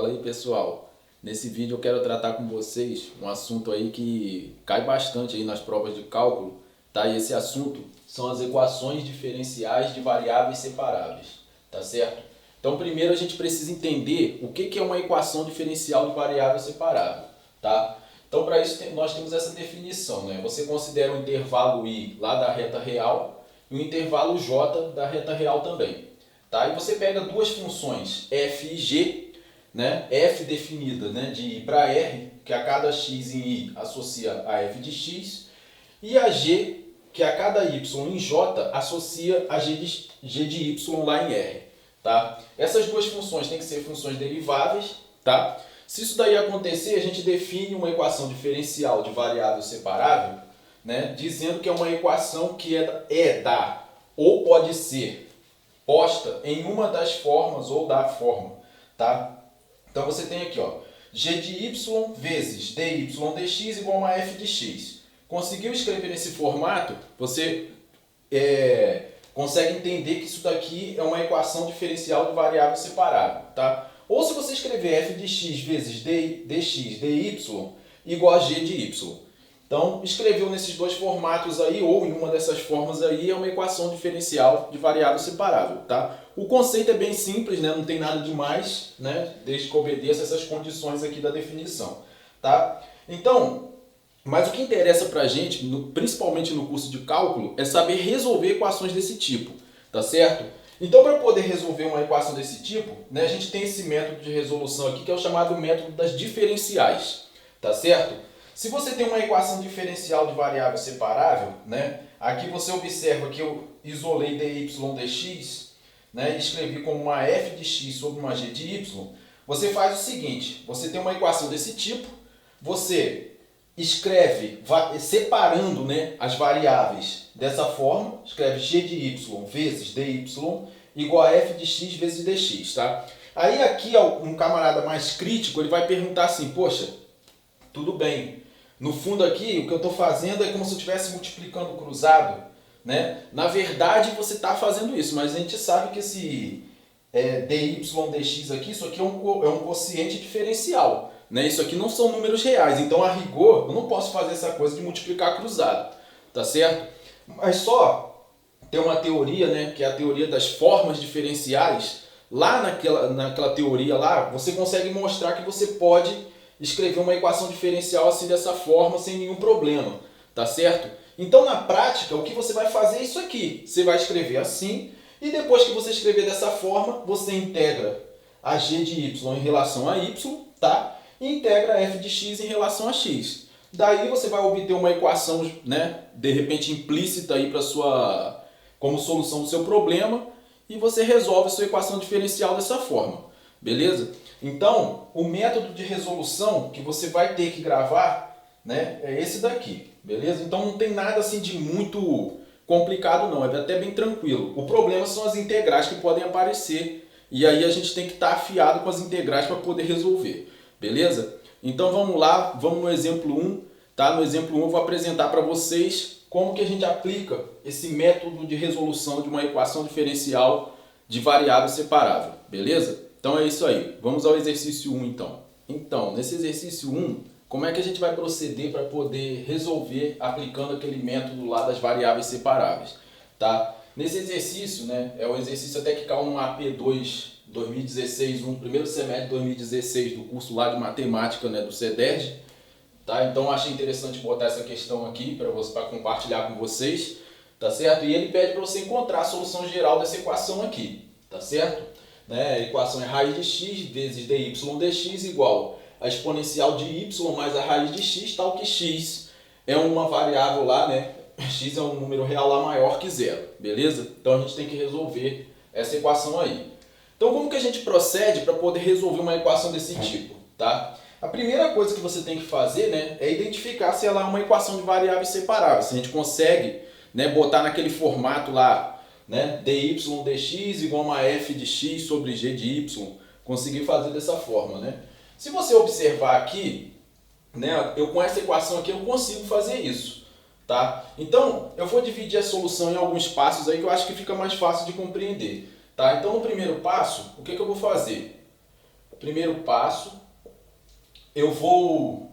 Fala aí, pessoal. Nesse vídeo eu quero tratar com vocês um assunto aí que cai bastante aí nas provas de cálculo, tá? E esse assunto são as equações diferenciais de variáveis separáveis, tá certo? Então primeiro a gente precisa entender o que é uma equação diferencial de variável separável, tá? Então para isso nós temos essa definição, né? Você considera o intervalo I lá da reta real e o intervalo J da reta real também. Tá? E você pega duas funções f e g, né? F definida, né, de I para R, que a cada x em I associa a f de x, e a g, que a cada y em j associa a g de y lá em R. Tá? Essas duas funções têm que ser funções deriváveis. Tá? Se isso daí acontecer, a gente define uma equação diferencial de variável separável, né, dizendo que é uma equação que é da, ou pode ser posta em uma das formas ou da forma, tá? Então você tem aqui, ó, g de y vezes dy dx igual a f de x. Conseguiu escrever nesse formato, você consegue entender que isso daqui é uma equação diferencial de variável separável, tá? Ou se você escrever f de x vezes dx dy igual a g de y. Então, escreveu nesses dois formatos aí, ou em uma dessas formas aí, é uma equação diferencial de variável separável, tá? O conceito é bem simples, né? Não tem nada demais, né? Desde que obedeça essas condições aqui da definição, tá? Então, mas o que interessa pra gente, principalmente no curso de cálculo, é saber resolver equações desse tipo, tá certo? Então, para poder resolver uma equação desse tipo, né, a gente tem esse método de resolução aqui, que é o chamado método das diferenciais, tá certo? Se você tem uma equação diferencial de variável separável, né, aqui você observa que eu isolei dy dx, né, e escrevi como uma f de x sobre uma g de y. Você faz o seguinte, você tem uma equação desse tipo, você escreve separando, né, as variáveis dessa forma, escreve g de y vezes dy igual a f de x vezes dx. Tá? Aí aqui um camarada mais crítico ele vai perguntar assim, poxa, tudo bem, no fundo aqui, o que eu estou fazendo é como se eu estivesse multiplicando cruzado, né? Na verdade, você está fazendo isso, mas a gente sabe que esse dy dx aqui, isso aqui é um quociente diferencial, né? Isso aqui não são números reais, então a rigor eu não posso fazer essa coisa de multiplicar cruzado, tá certo? Mas só tem uma teoria, né, que é a teoria das formas diferenciais. Lá naquela teoria lá, você consegue mostrar que você pode escrever uma equação diferencial assim dessa forma sem nenhum problema, tá certo? Então na prática o que você vai fazer é isso aqui, você vai escrever assim e depois que você escrever dessa forma você integra a g de y em relação a y, tá? E integra a f de x em relação a x. Daí você vai obter uma equação, né, de repente implícita aí como solução do seu problema e você resolve a sua equação diferencial dessa forma, beleza? Então, o método de resolução que você vai ter que gravar, né, é esse daqui, beleza? Então não tem nada assim de muito complicado não, é até bem tranquilo. O problema são as integrais que podem aparecer e aí a gente tem que estar afiado com as integrais para poder resolver, beleza? Então vamos lá, vamos no exemplo 1, tá? No exemplo 1 eu vou apresentar para vocês como que a gente aplica esse método de resolução de uma equação diferencial de variável separável, beleza? Então é isso aí. Vamos ao exercício 1 então. Então, nesse exercício 1, como é que a gente vai proceder para poder resolver aplicando aquele método lá das variáveis separáveis? Tá? Nesse exercício, né, é o exercício até que caiu no AP2 2016, no primeiro semestre de 2016 do curso lá de matemática, né, do CEDERJ. Tá? Então achei interessante botar essa questão aqui para compartilhar com vocês. Tá certo? E ele pede para você encontrar a solução geral dessa equação aqui. Tá certo? Né? A equação é raiz de x vezes dy dx igual a exponencial de y mais a raiz de x, tal que x é uma variável lá, né? X é um número real lá maior que zero, beleza? Então a gente tem que resolver essa equação aí. Então como que a gente procede para poder resolver uma equação desse tipo, tá? A primeira coisa que você tem que fazer, né, é identificar se ela é uma equação de variáveis separáveis. Se a gente consegue, né, botar naquele formato lá, né, dy dx igual a f de x sobre g de y, conseguir fazer dessa forma, né? Se você observar aqui, né, eu com essa equação aqui eu consigo fazer isso, tá? Então eu vou dividir a solução em alguns passos aí que eu acho que fica mais fácil de compreender, tá? Então no primeiro passo, o que eu vou fazer? primeiro passo, eu vou,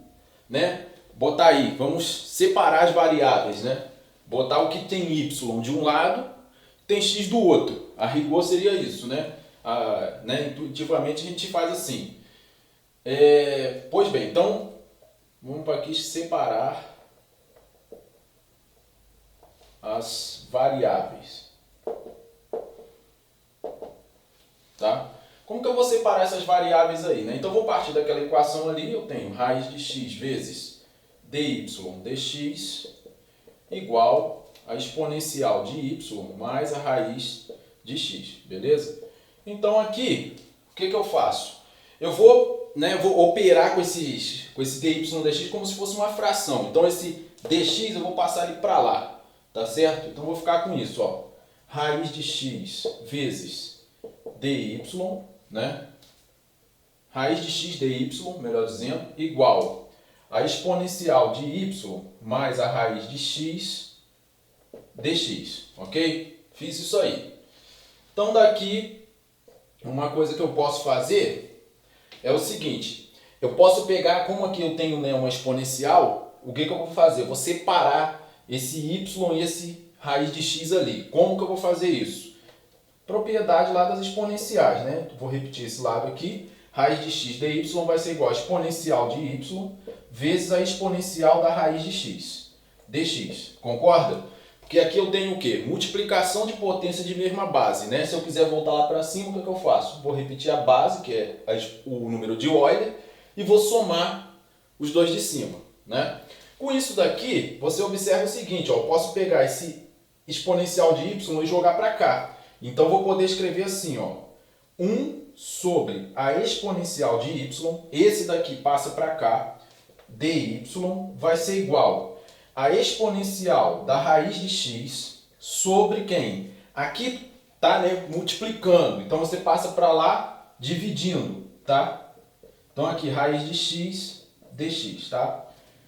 né, botar aí, vamos separar as variáveis, né? Botar o que tem y de um lado, tem x do outro. A rigor seria isso, né? Intuitivamente a gente faz assim. Pois bem, então vamos para aqui separar as variáveis. Tá? Como que eu vou separar essas variáveis aí, né? Então eu vou partir daquela equação ali, eu tenho raiz de x vezes dy dx igual a exponencial de y mais a raiz de x, beleza? Então aqui, o que eu faço? Eu vou operar com esse dy dx como se fosse uma fração. Então esse dx eu vou passar ele para lá, tá certo? Então eu vou ficar com isso, ó. Raiz de x vezes dy, né? Raiz de x dy, melhor dizendo, igual a exponencial de y mais a raiz de x dx, ok? Fiz isso aí. Então daqui, uma coisa que eu posso fazer é o seguinte, eu posso pegar, como aqui eu tenho, né, uma exponencial, o que eu vou fazer? Eu vou separar esse y e esse raiz de x ali. Como que eu vou fazer isso? Propriedade lá das exponenciais, né? Vou repetir esse lado aqui. Raiz de x dy vai ser igual a exponencial de y vezes a exponencial da raiz de x dx. Concorda? Porque aqui eu tenho o quê? Multiplicação de potência de mesma base, né? Se eu quiser voltar lá para cima, o que eu faço? Vou repetir a base, que é o número de Euler, e vou somar os dois de cima, né? Com isso daqui, você observa o seguinte, ó, eu posso pegar esse exponencial de y e jogar para cá. Então, vou poder escrever assim, ó, 1 sobre a exponencial de y, esse daqui passa para cá, dy vai ser igual a exponencial da raiz de x sobre quem? Aqui tá, né, multiplicando, então você passa para lá dividindo, tá? Então aqui, raiz de x dx, tá?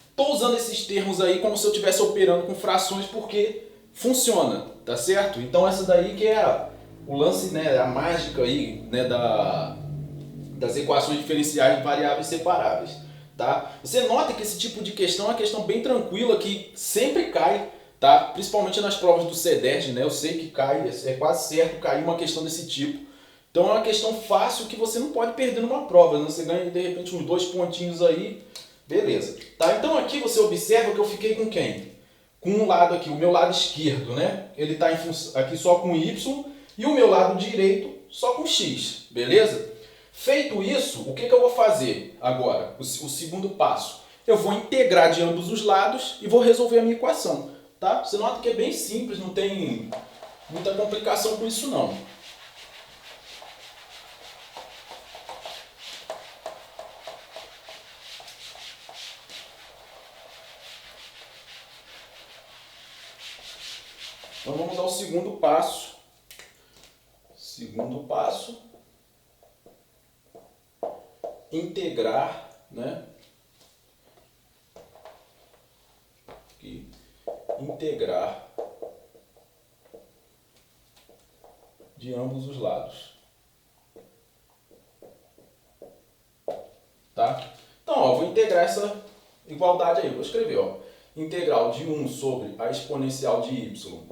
Estou usando esses termos aí como se eu estivesse operando com frações porque funciona, tá certo? Então essa daí que é o lance, né, a mágica aí, né, das equações diferenciais de variáveis separáveis, tá? Você nota que esse tipo de questão é uma questão bem tranquila que sempre cai, tá? Principalmente nas provas do CEDERJ, né? Eu sei que cai, é quase certo cair uma questão desse tipo. Então é uma questão fácil que você não pode perder numa prova, né? Você ganha de repente uns 2 pontinhos aí, beleza. Tá? Então aqui você observa que eu fiquei com quem? Com um lado aqui, o meu lado esquerdo, né? Ele está aqui só com y e o meu lado direito só com x, beleza? Feito isso, o que eu vou fazer agora? O segundo passo. Eu vou integrar de ambos os lados e vou resolver a minha equação, tá? Você nota que é bem simples, não tem muita complicação com isso não. Então vamos ao segundo passo. Segundo passo, integrar, né? Aqui, integrar de ambos os lados. Tá? Então, ó, vou integrar essa igualdade aí. Vou escrever, ó, integral de 1 sobre a exponencial de y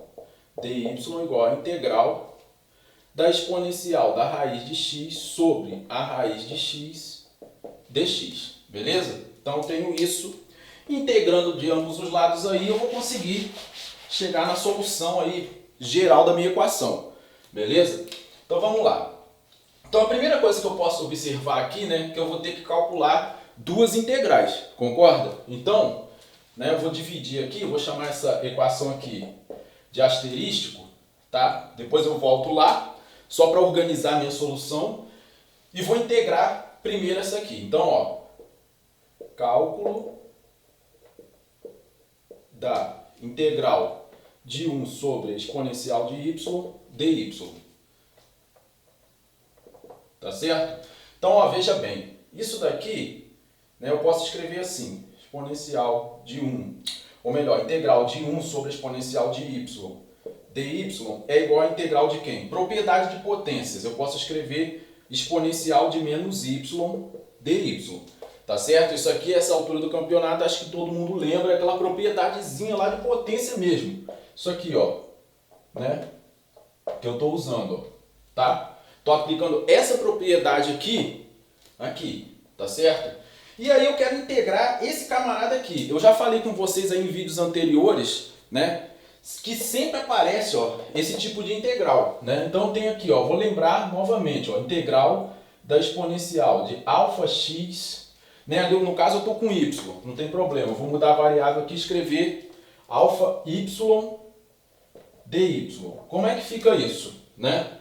dy igual a integral da exponencial da raiz de x sobre a raiz de x dx. Beleza? Então eu tenho isso. Integrando de ambos os lados aí, eu vou conseguir chegar na solução aí geral da minha equação. Beleza? Então vamos lá. Então a primeira coisa que eu posso observar aqui, né, que eu vou ter que calcular duas integrais. Concorda? Então, né, eu vou dividir aqui, eu vou chamar essa equação aqui de asterístico, tá? Depois eu volto lá, só para organizar a minha solução, e vou integrar primeiro essa aqui. Então, ó, cálculo da integral de 1 sobre a exponencial de y dy. Tá certo? Então, ó, veja bem, isso daqui, né, eu posso escrever assim, exponencial de 1, ou melhor, integral de 1 sobre a exponencial de y dy é igual a integral de quem? Propriedade de potências. Eu posso escrever exponencial de menos y dy. Tá certo? Isso aqui, essa altura do campeonato, acho que todo mundo lembra, é aquela propriedadezinha lá de potência mesmo. Isso aqui, ó, né? Que eu estou usando, ó, tá? Estou aplicando essa propriedade aqui, tá certo? E aí eu quero integrar esse camarada aqui. Eu já falei com vocês aí em vídeos anteriores, né? Que sempre aparece, ó, esse tipo de integral, né? Então tem aqui, ó, vou lembrar novamente, ó, integral da exponencial de alfa x, né? No caso eu estou com y, não tem problema. Eu vou mudar a variável aqui e escrever alfa y dy. Como é que fica isso, né?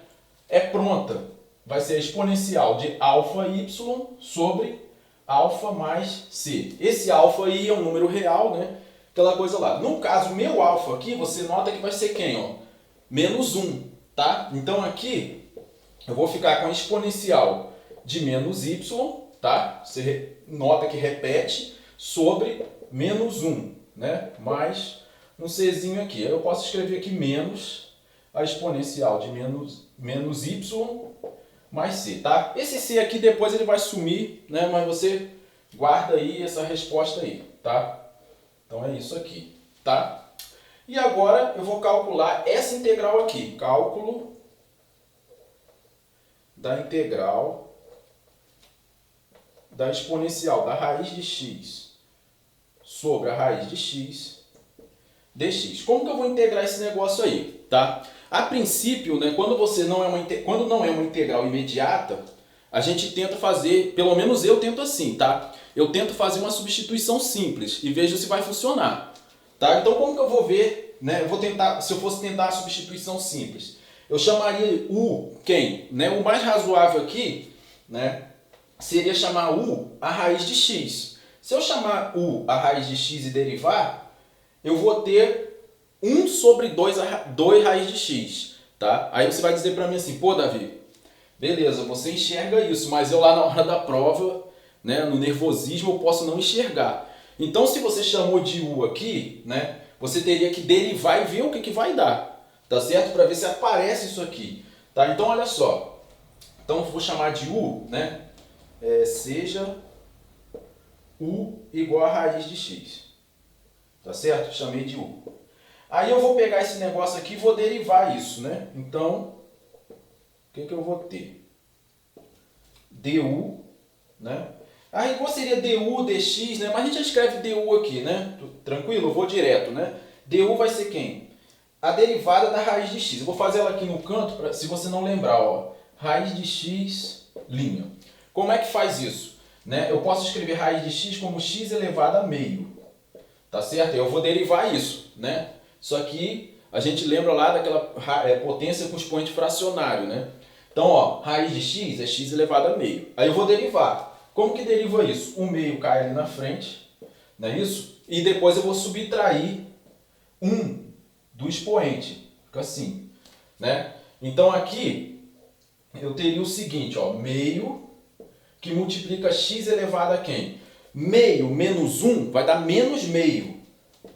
É pronta. Vai ser a exponencial de alfa y sobre alfa mais c. Esse alfa aí é um número real, né? Aquela coisa lá. No caso, meu alfa aqui, você nota que vai ser quem, ó? Menos 1, tá? Então aqui eu vou ficar com a exponencial de menos y, tá? Você nota que repete, sobre menos 1, né? Mais um czinho aqui. Eu posso escrever aqui menos a exponencial de menos y mais c, tá? Esse c aqui depois ele vai sumir, né? Mas você guarda aí essa resposta aí, tá? Então é isso aqui, tá? E agora eu vou calcular essa integral aqui. Cálculo da integral da exponencial da raiz de x sobre a raiz de x dx. Como que eu vou integrar esse negócio aí, tá? A princípio, né, quando não é uma integral imediata, a gente tenta fazer, pelo menos eu tento assim, tá? Eu tento fazer uma substituição simples e vejo se vai funcionar, tá? Então como que eu vou ver, né? Eu vou tentar, se eu fosse tentar a substituição simples, eu chamaria u quem, né? O mais razoável aqui, né, seria chamar u a raiz de x. Se eu chamar u a raiz de x e derivar, eu vou ter 1 sobre 2 raiz de x, tá? Aí você vai dizer para mim assim, pô, Davi, beleza, você enxerga isso, mas eu lá na hora da prova, né, no nervosismo, eu posso não enxergar. Então, se você chamou de u aqui, né, você teria que derivar e ver o que vai dar, tá certo? Para ver se aparece isso aqui, tá? Então, olha só. Então, eu vou chamar de u, né, seja u igual a raiz de x, tá certo? Chamei de u. Aí eu vou pegar esse negócio aqui e vou derivar isso, né? Então, o que eu vou ter? du, né? A rigor seria du dx, né? Mas a gente já escreve du aqui, né? Tranquilo? Eu vou direto, né? Du vai ser quem? A derivada da raiz de x. Eu vou fazer ela aqui no canto, se você não lembrar, ó. Raiz de x'. Como é que faz isso? Né? Eu posso escrever raiz de x como x elevado a meio. Tá certo? Eu vou derivar isso, né? Isso aqui, a gente lembra lá daquela potência com expoente fracionário, né? Então, ó, raiz de x é x elevado a meio. Aí eu vou derivar. Como que deriva isso? O meio cai ali na frente, não é isso? E depois eu vou subtrair 1 do expoente. Fica assim, né? Então aqui eu teria o seguinte, ó, meio que multiplica x elevado a quem? Meio menos 1 vai dar menos meio,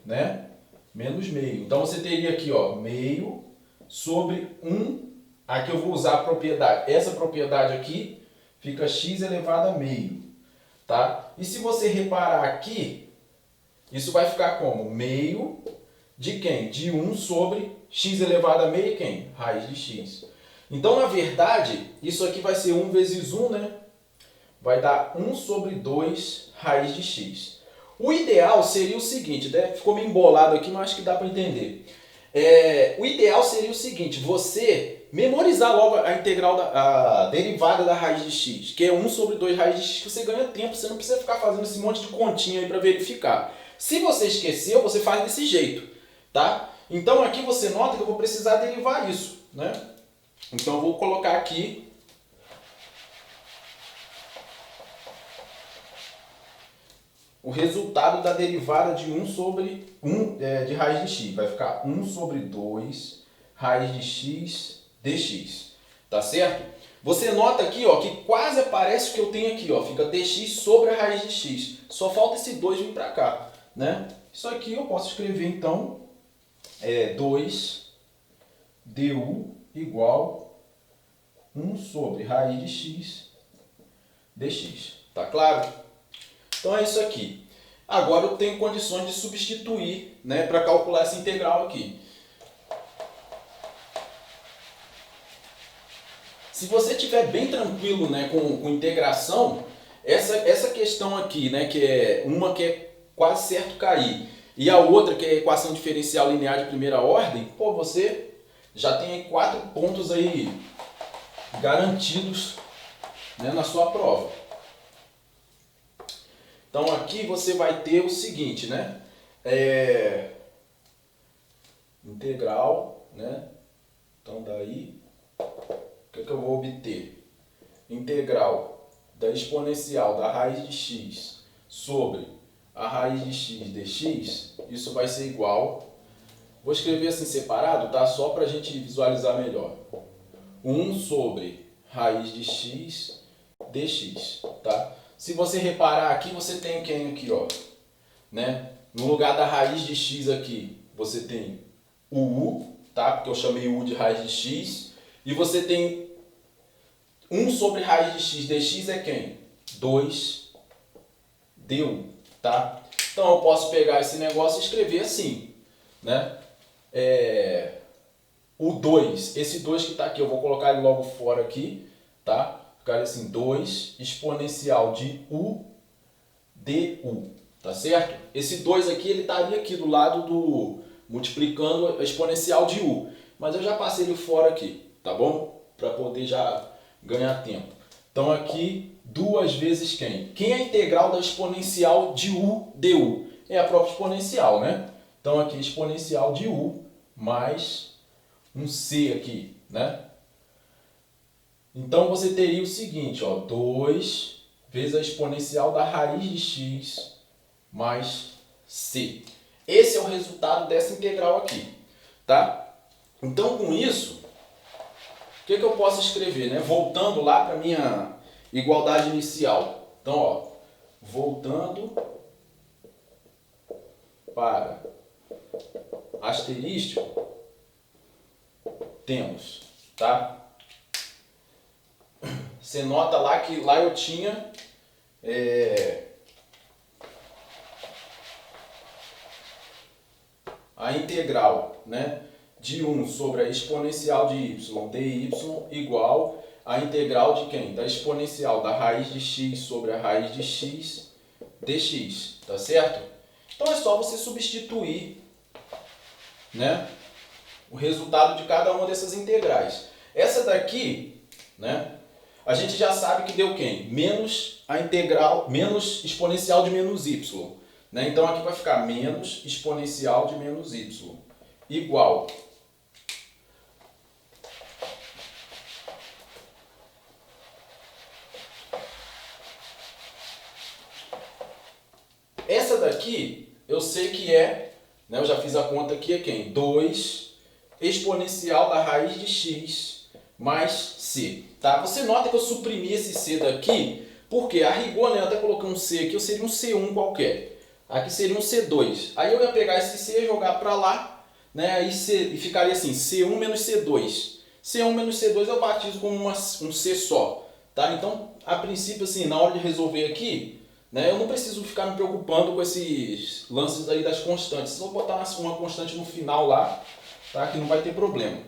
né? Menos meio. Então você teria aqui, ó, meio sobre 1. Aqui eu vou usar a propriedade. Essa propriedade aqui fica x elevado a meio, tá? E se você reparar aqui, isso vai ficar como? Meio de quem? De 1 sobre x elevado a meio quem? Raiz de x. Então, na verdade, isso aqui vai ser 1 vezes 1, né? Vai dar 1 sobre 2 raiz de x. O ideal seria o seguinte, né? Ficou meio embolado aqui, mas acho que dá para entender. O ideal seria o seguinte, você memorizar logo a integral, a derivada da raiz de x, que é 1 sobre 2 raiz de x, que você ganha tempo, você não precisa ficar fazendo esse monte de continha aí para verificar. Se você esqueceu, você faz desse jeito, tá? Então aqui você nota que eu vou precisar derivar isso, né? Então eu vou colocar aqui o resultado da derivada de 1 sobre 1 de raiz de x. Vai ficar 1 sobre 2 raiz de x dx. Tá certo? Você nota aqui, ó, que quase aparece o que eu tenho aqui, ó. Fica dx sobre a raiz de x. Só falta esse 2 vir para cá, né? Isso aqui eu posso escrever então 2 du igual 1 sobre raiz de x dx. Tá claro? Então é isso aqui. Agora eu tenho condições de substituir, né, para calcular essa integral aqui. Se você estiver bem tranquilo, né, com integração, essa questão aqui, né, que é quase certo cair, e a outra que é a equação diferencial linear de primeira ordem, pô, você já tem aí 4 pontos aí garantidos, né, na sua prova. Então aqui você vai ter o seguinte, né, integral, né, então daí o que eu vou obter? Integral da exponencial da raiz de x sobre a raiz de x dx, isso vai ser igual, vou escrever assim separado, tá? Só para a gente visualizar melhor. 1 sobre raiz de x dx, tá? Se você reparar aqui, você tem quem aqui, ó, né? No lugar da raiz de x aqui, você tem o u, tá? Porque eu chamei u de raiz de x. E você tem 1 sobre raiz de x dx é quem? 2 du, tá? Então eu posso pegar esse negócio e escrever assim, né? O 2, esse 2 que está aqui, eu vou colocar ele logo fora aqui, tá? Ficar assim, 2 exponencial de u du, tá certo? Esse 2 aqui, ele estaria aqui do lado do multiplicando a exponencial de u, mas eu já passei ele fora aqui, tá bom? Para poder já ganhar tempo. Então aqui, 2 vezes quem? Quem é a integral da exponencial de u du? É a própria exponencial, né? Então aqui, exponencial de u mais um c aqui, né? Então você teria o seguinte, ó, 2 vezes a exponencial da raiz de x mais c. Esse é o resultado dessa integral aqui, tá? Então com isso, o que eu posso escrever, né? Voltando lá para a minha igualdade inicial. Então, ó, voltando para asterístico, temos, tá? Você nota lá que lá eu tinha a integral, né, de 1 sobre a exponencial de y dy igual a integral de quem? Da exponencial da raiz de x sobre a raiz de x dx, tá certo? Então é só você substituir, né, o resultado de cada uma dessas integrais. Essa daqui, né, a gente já sabe que deu quem? Menos a integral, menos exponencial de menos y. Né? Então aqui vai ficar menos exponencial de menos y igual essa daqui eu sei que é, né, eu já fiz a conta aqui, é quem? 2 exponencial da raiz de x mais c. Tá? Você nota que eu suprimi esse c daqui, porque a rigor, né, eu até coloquei um c aqui, eu seria um c1 qualquer. Aqui seria um C2. Aí eu ia pegar esse C e jogar para lá, né? E ficaria assim, C1 menos C2. C1 menos C2 eu batizo como um C só. Tá? Então, a princípio, assim, na hora de resolver aqui, né, eu não preciso ficar me preocupando com esses lances aí das constantes. Se eu botar uma constante no final lá, tá? Que não vai ter problema.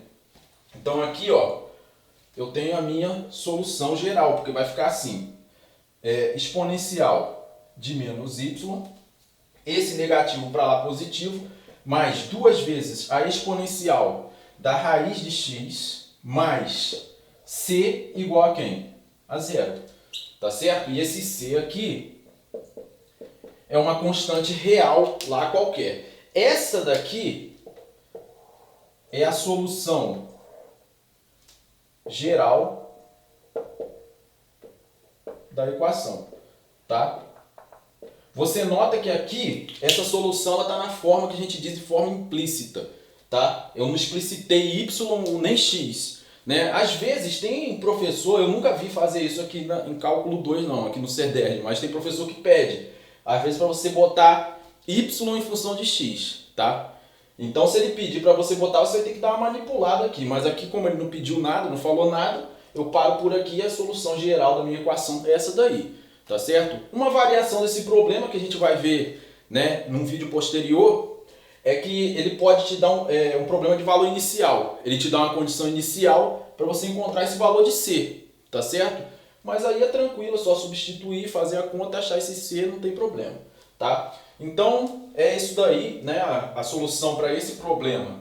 Então aqui, ó, eu tenho a minha solução geral, porque vai ficar assim. Exponencial de menos y, esse negativo para lá positivo, mais 2 vezes a exponencial da raiz de x mais c igual a quem? A zero. Tá certo? E esse c aqui é uma constante real lá qualquer. Essa daqui é a solução geral da equação. Tá? Você nota que aqui, essa solução está na forma que a gente diz de forma implícita. Tá? Eu não explicitei y nem x. Né? Às vezes tem professor, eu nunca vi fazer isso aqui em cálculo 2 não, aqui no CEDERJ, mas tem professor que pede, às vezes para você botar y em função de x. Tá? Então se ele pedir para você botar, você vai ter que dar uma manipulada aqui. Mas aqui como ele não pediu nada, não falou nada, eu paro por aqui e a solução geral da minha equação é essa daí, tá certo? Uma variação desse problema que a gente vai ver, né, num vídeo posterior é que ele pode te dar um problema de valor inicial. Ele te dá uma condição inicial para você encontrar esse valor de C, tá certo? Mas aí é tranquilo, é só substituir, fazer a conta, achar esse C, não tem problema, tá? Então é isso daí, né? A solução para esse problema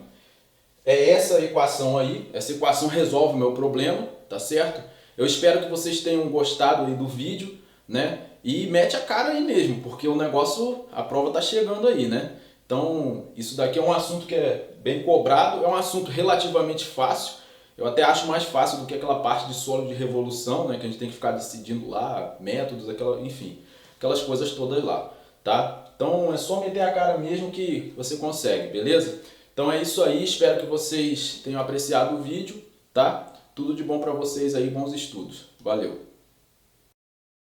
é essa equação aí. Essa equação resolve o meu problema, tá certo? Eu espero que vocês tenham gostado aí do vídeo, né? E mete a cara aí mesmo, porque o negócio, a prova tá chegando aí, né? Então, isso daqui é um assunto que é bem cobrado, é um assunto relativamente fácil. Eu até acho mais fácil do que aquela parte de solo de revolução, né? Que a gente tem que ficar decidindo lá, métodos, enfim, aquelas coisas todas lá, tá? Então, é só meter a cara mesmo que você consegue, beleza? Então é isso aí, espero que vocês tenham apreciado o vídeo, tá? Tudo de bom para vocês aí, bons estudos. Valeu!